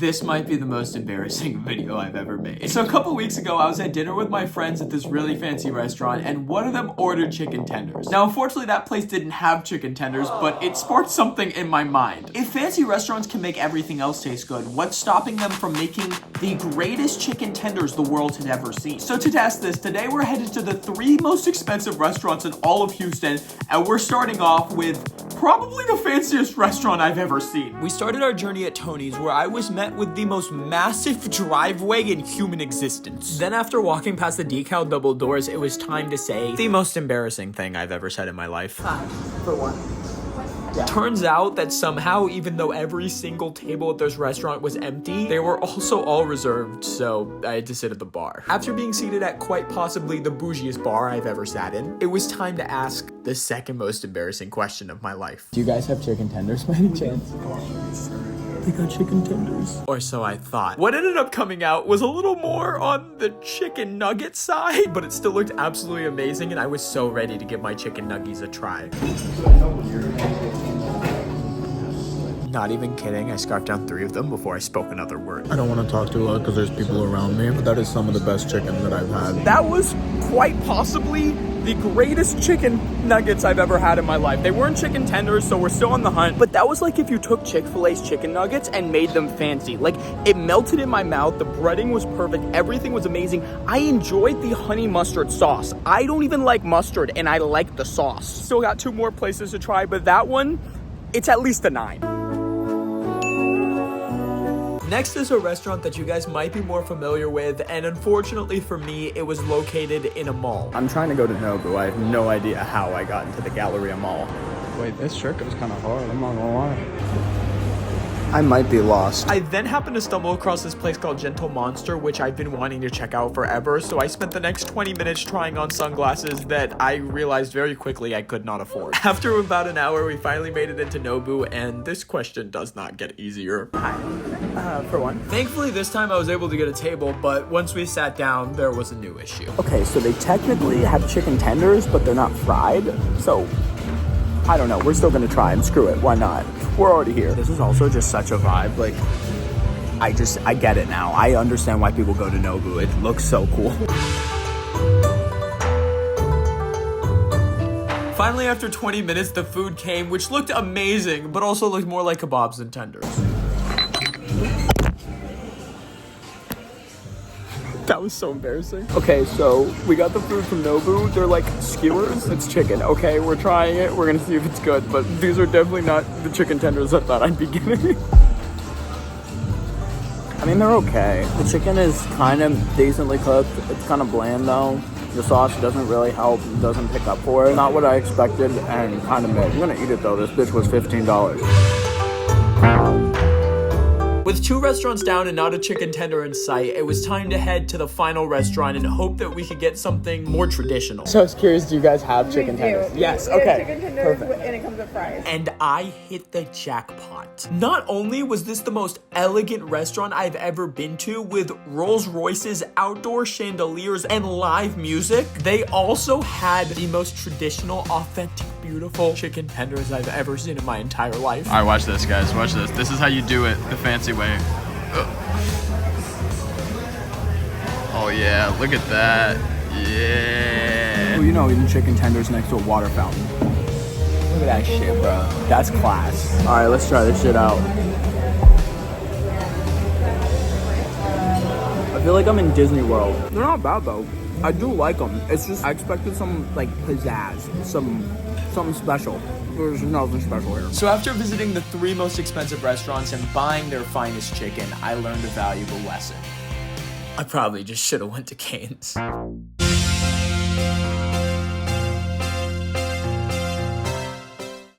This might be the most embarrassing video I've ever made. So a couple weeks ago, I was at dinner with my friends at this really fancy restaurant, and one of them ordered chicken tenders. Now, unfortunately, that place didn't have chicken tenders, but it sparked something in my mind. If fancy restaurants can make everything else taste good, what's stopping them from making the greatest chicken tenders the world had ever seen? So to test this, today we're headed to the 3 most expensive restaurants in all of Houston, and we're starting off with probably the fanciest restaurant I've ever seen. We started our journey at Tony's, where I was met with the most massive driveway in human existence. Then after walking past the decal double doors, it was time to say the most embarrassing thing I've ever said in my life. For what? Yeah. Turns out that somehow, even though every single table at this restaurant was empty, they were also all reserved, so I had to sit at the bar. After being seated at quite possibly the bougiest bar I've ever sat in, it was time to ask the second most embarrassing question of my life. Do you guys have chicken tenders by any chance? They got chicken tenders. Or so I thought. What ended up coming out was a little more on the chicken nugget side, but it still looked absolutely amazing, and I was so ready to give my chicken nuggies a try. Not even kidding, I scarfed down 3 of them before I spoke another word. I don't want to talk too loud because there's people around me, but that is some of the best chicken that I've had. That was quite possibly the greatest chicken nuggets I've ever had in my life. They weren't chicken tenders, so we're still on the hunt, but that was like if you took Chick-fil-A's chicken nuggets and made them fancy. Like, it melted in my mouth, the breading was perfect, everything was amazing. I enjoyed the honey mustard sauce. I don't even like mustard, and I like the sauce. Still got 2 more places to try, but that one, it's at least a 9. Next is a restaurant that you guys might be more familiar with, and unfortunately for me, it was located in a mall. I'm trying to go to Nobu. I have no idea how I got into the Galleria Mall. Wait, this shirt is kind of hard, I'm not gonna lie. I might be lost. I then happened to stumble across this place called Gentle Monster, which I've been wanting to check out forever, so I spent the next 20 minutes trying on sunglasses that I realized very quickly I could not afford. After about an hour, we finally made it into Nobu, and this question does not get easier. Hi. For one. Thankfully, this time I was able to get a table, but once we sat down, there was a new issue. Okay, so they technically have chicken tenders, but they're not fried, so I don't know. We're still gonna try them. Screw it. Why not? We're already here. This is also just such a vibe. Like, I get it now. I understand why people go to Nobu. It looks so cool. Finally, after 20 minutes, the food came, which looked amazing, but also looked more like kebabs than tenders. That was so embarrassing. Okay, so we got the food from Nobu. They're like skewers. It's chicken. Okay, we're trying it. We're gonna see if it's good, but these are definitely not the chicken tenders I thought I'd be getting. I mean, they're okay. The chicken is kind of decently cooked. It's kind of bland though. The sauce doesn't really help. It doesn't pick up for it. Not what I expected, and kind of mid. I'm gonna eat it though. This bitch was $15. With 2 restaurants down and not a chicken tender in sight, it was time to head to the final restaurant and hope that we could get something more traditional. So I was curious, do you guys have chicken tenders? Yes, okay. Chicken tenders, Perfect. and it comes with fries. And I hit the jackpot. Not only was this the most elegant restaurant I've ever been to, with Rolls Royces, outdoor chandeliers, and live music, they also had the most traditional, authentic, beautiful chicken tenders I've ever seen in my entire life. All right, watch this, guys. Watch this. This is how you do it the fancy way. Oh, yeah. Look at that. Yeah. Well, you know, eating chicken tenders next to a water fountain. Look at that shit, bro. That's class. All right, let's try this shit out. I feel like I'm in Disney World. They're not bad, though. I do like them. It's just, I expected some, like, pizzazz. Something special. There's nothing special here. So after visiting the 3 most expensive restaurants and buying their finest chicken, I learned a valuable lesson. I probably just should have went to Cane's.